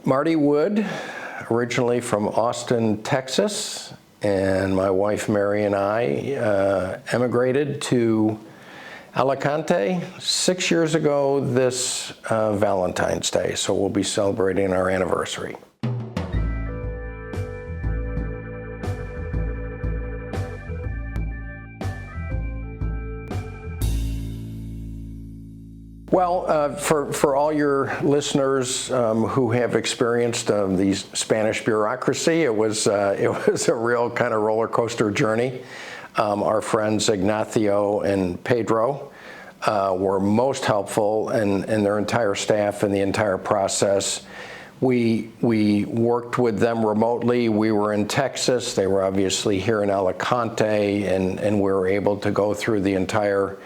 Marty Wood, originally from Austin, Texas, and my wife Mary and I emigrated to Alicante 6 years ago this Valentine's Day, so we'll be celebrating our anniversary. Well, for all your listeners who have experienced the Spanish bureaucracy, it was a real kind of roller coaster journey. Our friends Ignacio and Pedro were most helpful, and their entire staff and the entire process. We worked with them remotely. We were in Texas. They were obviously here in Alicante, and we were able to go through the entire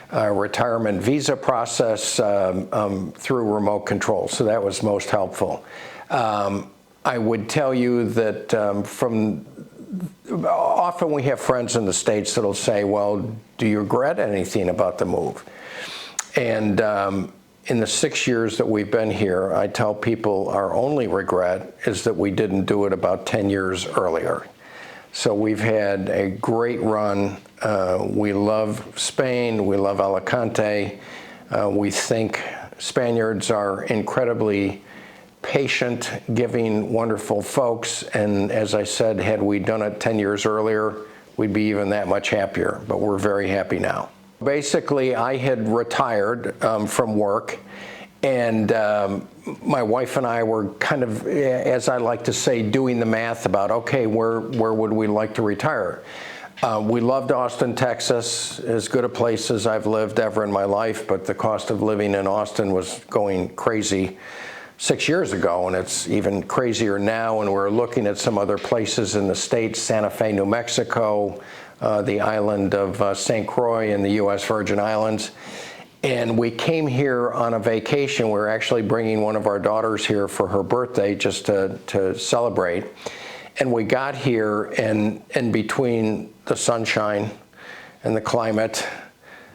retirement visa process through remote control. So that was most helpful. I would tell you that often we have friends in the States that'll say, well, do you regret anything about the move? And in the 6 years that we've been here, I tell people our only regret is that we didn't do it about 10 years earlier. So we've had a great run. We love Spain. We love Alicante. We think Spaniards are incredibly patient, giving, wonderful folks. And as I said, had we done it 10 years earlier, we'd be even that much happier. But we're very happy now. Basically, I had retired from work. And my wife and I were kind of, as I like to say, doing the math about, okay, where would we like to retire? We loved Austin, Texas, as good a place as I've lived ever in my life, but the cost of living in Austin was going crazy 6 years ago, and it's even crazier now, and we're looking at some other places in the States, Santa Fe, New Mexico, the island of St. Croix in the U.S. Virgin Islands. And we came here on a vacation. We're actually bringing one of our daughters here for her birthday just to celebrate. And we got here, and between the sunshine and the climate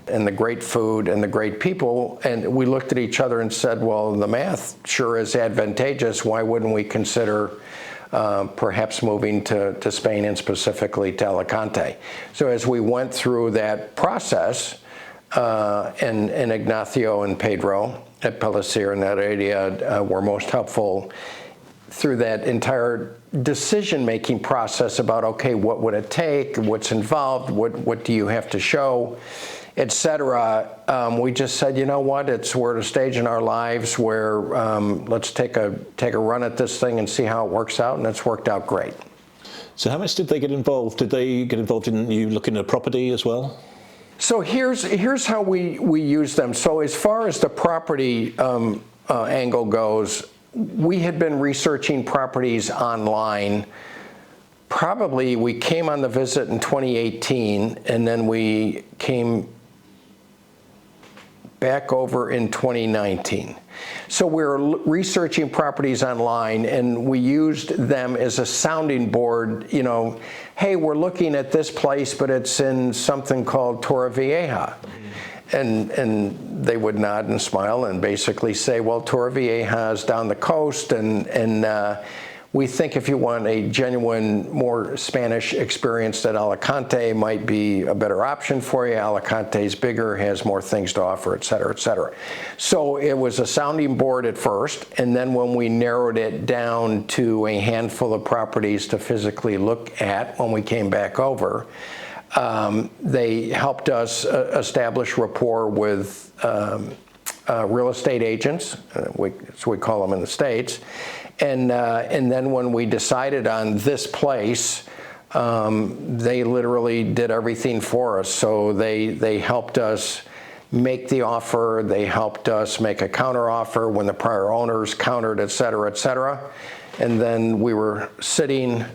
and the great food and the great people, and we looked at each other and said, well, the math sure is advantageous. Why wouldn't we consider perhaps moving to Spain, and specifically to Alicante? So as we went through that process, and Ignacio and Pedro at Pellicer in that area were most helpful through that entire decision-making process about, okay, what would it take, what's involved, what do you have to show, etc. We just said, you know what, we're at a stage in our lives where let's take a run at this thing and see how it works out, and it's worked out great. So how much did they get involved? Did they get involved in you looking at property as well? So here's how we use them. So as far as the property angle goes, we had been researching properties online. Probably we came on the visit in 2018, and then we came back over in 2019. So we were researching properties online, and we used them as a sounding board. You know, hey, we're looking at this place, but it's in something called Torrevieja. And they would nod and smile and basically say, well, Torrevieja is down the coast, and we think if you want a genuine, more Spanish experience, that Alicante might be a better option for you. Alicante's bigger, has more things to offer, et cetera, et cetera. So it was a sounding board at first, and then when we narrowed it down to a handful of properties to physically look at when we came back over, they helped us establish rapport with real estate agents, as we call them in the States. And then when we decided on this place, they literally did everything for us. So they helped us make the offer. They helped us make a counter offer when the prior owners countered, et cetera, et cetera. And then we were sitting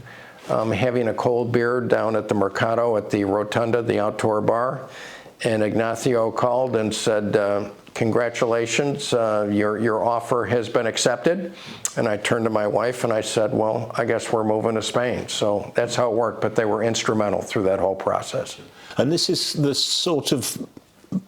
having a cold beer down at the Mercado at the Rotunda, the outdoor bar. And Ignacio called and said, congratulations, your offer has been accepted. And I turned to my wife and I said, well, I guess we're moving to Spain. So that's how it worked, but they were instrumental through that whole process. And this is the sort of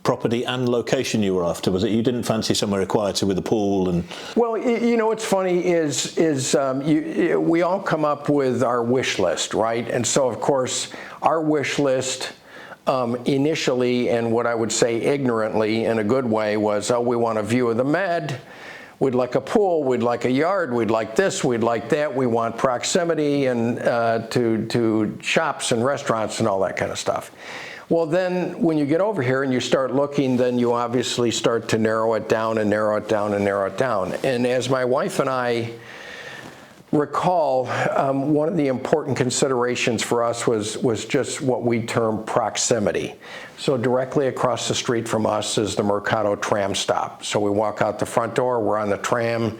property and location you were after? Was it you didn't fancy somewhere quieter with a pool and? Well, you know what's funny is we all come up with our wish list, right? And so of course our wish list initially, and what I would say ignorantly in a good way, was, oh, we want a view of the Med. We'd like a pool, we'd like a yard, we'd like this, we'd like that, we want proximity and to shops and restaurants and all that kind of stuff. Well, then when you get over here and you start looking, then you obviously start to narrow it down and narrow it down and narrow it down. And as my wife and I recall, one of the important considerations for us was just what we term proximity. So directly across the street from us is the Mercado tram stop. So we walk out the front door, we're on the tram.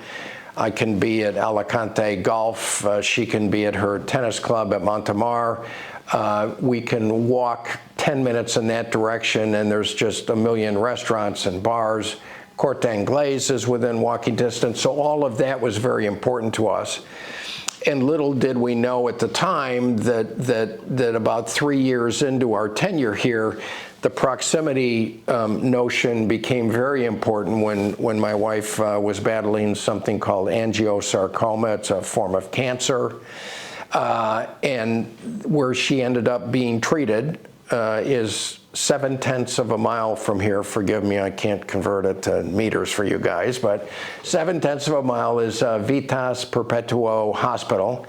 I can be at Alicante Golf, she can be at her tennis club at Montemar. We can walk 10 minutes in that direction and there's just a million restaurants and bars. Corte Inglés is within walking distance, so all of that was very important to us. And little did we know at the time that about 3 years into our tenure here, the proximity notion became very important when my wife was battling something called angiosarcoma. It's a form of cancer, and where she ended up being treated is 7/10 of a mile from here. Forgive me, I can't convert it to meters for you guys, but 7/10 of a mile is Vitas Perpetuo Hospital.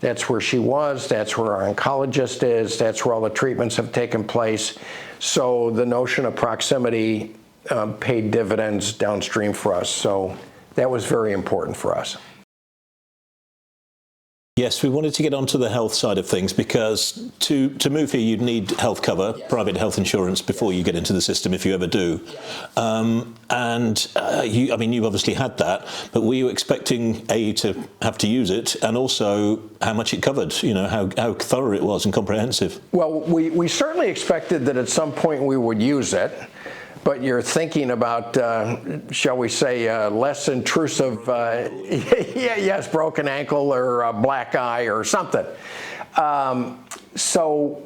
That's where she was, that's where our oncologist is, that's where all the treatments have taken place. So the notion of proximity paid dividends downstream for us. So that was very important for us. Yes, we wanted to get onto the health side of things because to move here you'd need health cover, private health insurance before you get into the system, if you ever do. I mean, you obviously had that, but were you expecting to have to use it, and also how much it covered? You know, how thorough it was and comprehensive. Well, we certainly expected that at some point we would use it. But you're thinking about, shall we say, less intrusive, yes, broken ankle or a black eye or something. So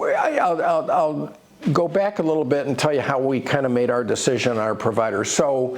I'll go back a little bit and tell you how we kind of made our decision on our provider. So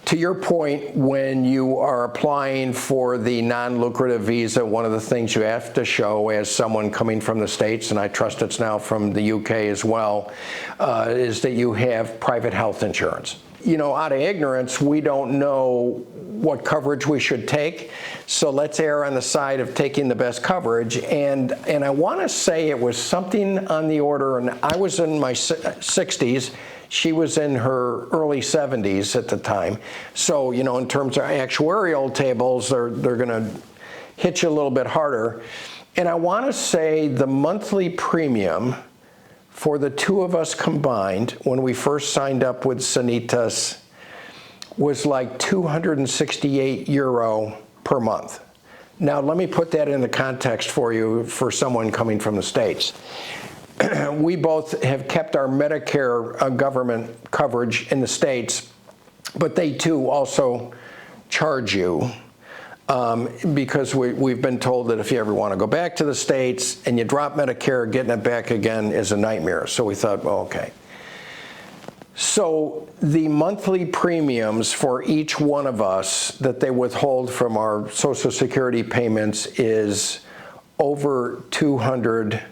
to your point, when you are applying for the non-lucrative visa, one of the things you have to show as someone coming from the States, and I trust it's now from the UK as well, is that you have private health insurance. You know, out of ignorance, we don't know what coverage we should take, so let's err on the side of taking the best coverage. And I want to say it was something on the order, and I was in my 60s, she was in her early 70s at the time. So, you know, in terms of actuarial tables, they're going to hit you a little bit harder. And I want to say the monthly premium for the two of us combined, when we first signed up with Sanitas, was like 268 euro per month. Now, let me put that into context for you, for someone coming from the States. We both have kept our Medicare government coverage in the States, but they too also charge you because we've been told that if you ever want to go back to the States and you drop Medicare, getting it back again is a nightmare. So we thought, well, okay. So the monthly premiums for each one of us that they withhold from our Social Security payments is over 200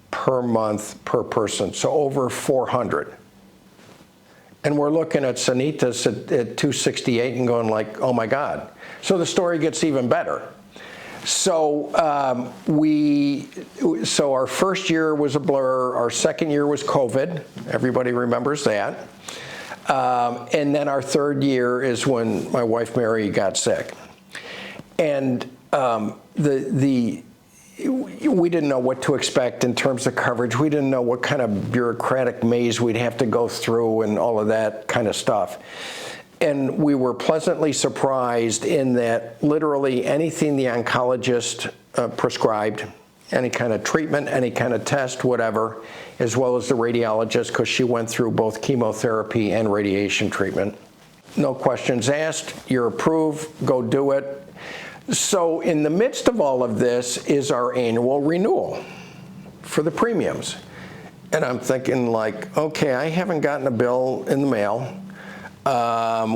per month per person, so over 400. And we're looking at Sanitas at 268 and going like, oh my God. So the story gets even better. So so our first year was a blur, our second year was COVID, everybody remembers that. And then our third year is when my wife Mary got sick. And we didn't know what to expect in terms of coverage. We didn't know what kind of bureaucratic maze we'd have to go through and all of that kind of stuff. And we were pleasantly surprised in that literally anything the oncologist prescribed, any kind of treatment, any kind of test, whatever, as well as the radiologist, because she went through both chemotherapy and radiation treatment. No questions asked, you're approved, go do it. So in the midst of all of this is our annual renewal for the premiums. And I'm thinking like, okay, I haven't gotten a bill in the mail.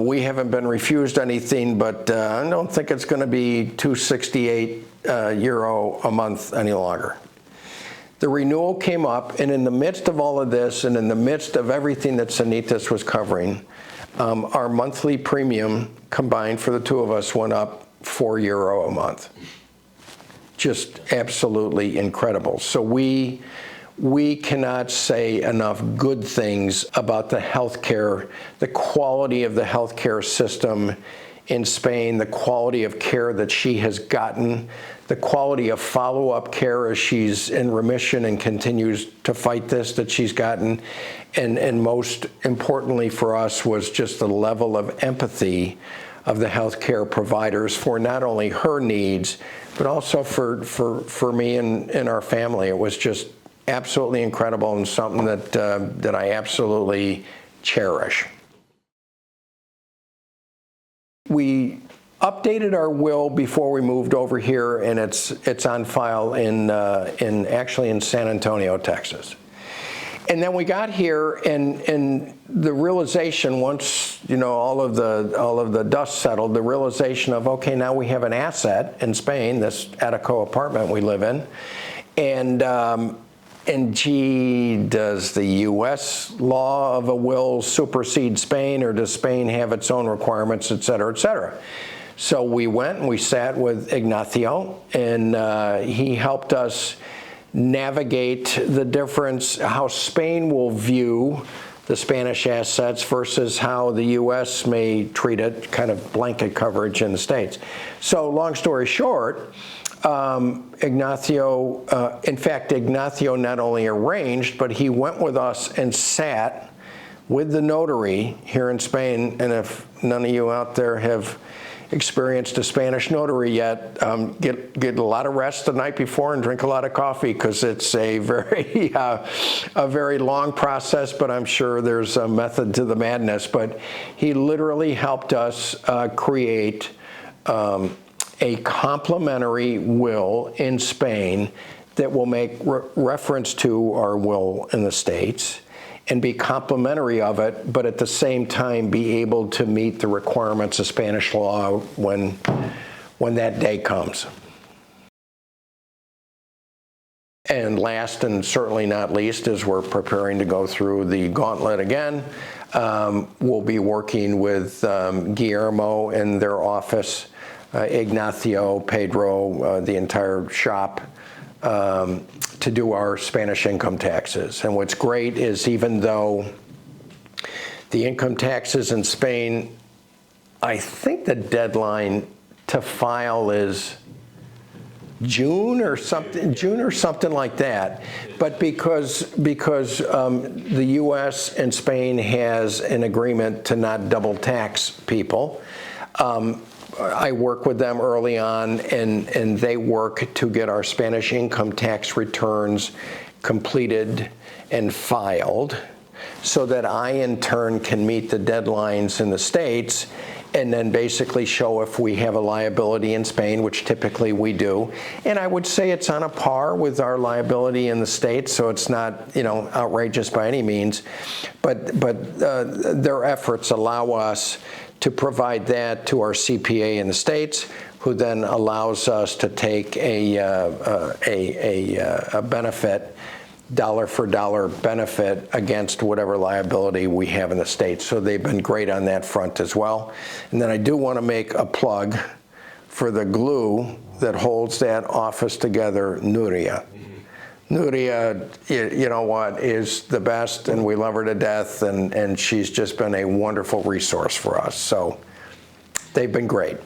We haven't been refused anything, but I don't think it's going to be €268 a month any longer. The renewal came up, and in the midst of all of this, and in the midst of everything that Sanitas was covering, our monthly premium combined for the two of us went up €4 a month. Just absolutely incredible. So we cannot say enough good things about the healthcare, the quality of the healthcare system in Spain, the quality of care that she has gotten, the quality of follow-up care as she's in remission and continues to fight this that she's gotten, and most importantly for us was just the level of empathy of the healthcare providers for not only her needs, but also for me and our family. It was just absolutely incredible and something that I absolutely cherish. We updated our will before we moved over here, and it's on file actually in San Antonio, Texas. And then we got here, and the realization, once all of the dust settled, the realization of, okay, now we have an asset in Spain, this Attico apartment we live in, and gee, does the U.S. law of a will supersede Spain, or does Spain have its own requirements, et cetera, et cetera? So we went and we sat with Ignacio, and he helped us navigate the difference, how Spain will view the Spanish assets versus how the U.S. may treat it, kind of blanket coverage in the States. So long story short, Ignacio not only arranged, but he went with us and sat with the notary here in Spain. And if none of you out there have experienced a Spanish notary yet, get a lot of rest the night before and drink a lot of coffee, because it's a very long process, but I'm sure there's a method to the madness. But he literally helped us create a complementary will in Spain that will make reference to our will in the States and be complementary of it, but at the same time be able to meet the requirements of Spanish law when that day comes. And last and certainly not least, as we're preparing to go through the gauntlet again, we'll be working with Guillermo in their office, Ignacio, Pedro, the entire shop, to do our Spanish income taxes. And what's great is, even though the income taxes in Spain, I think the deadline to file is June or something like that. But because the U.S. and Spain has an agreement to not double tax people, I work with them early on, and they work to get our Spanish income tax returns completed and filed, so that I in turn can meet the deadlines in the States, and then basically show if we have a liability in Spain, which typically we do. And I would say it's on a par with our liability in the States, so it's not outrageous by any means. But their efforts allow us to provide that to our CPA in the States, who then allows us to take a benefit, dollar for dollar benefit against whatever liability we have in the States. So they've been great on that front as well. And then I do want to make a plug for the glue that holds that office together, Nuria. Nuria, you know what, is the best, and we love her to death, and she's just been a wonderful resource for us. So they've been great.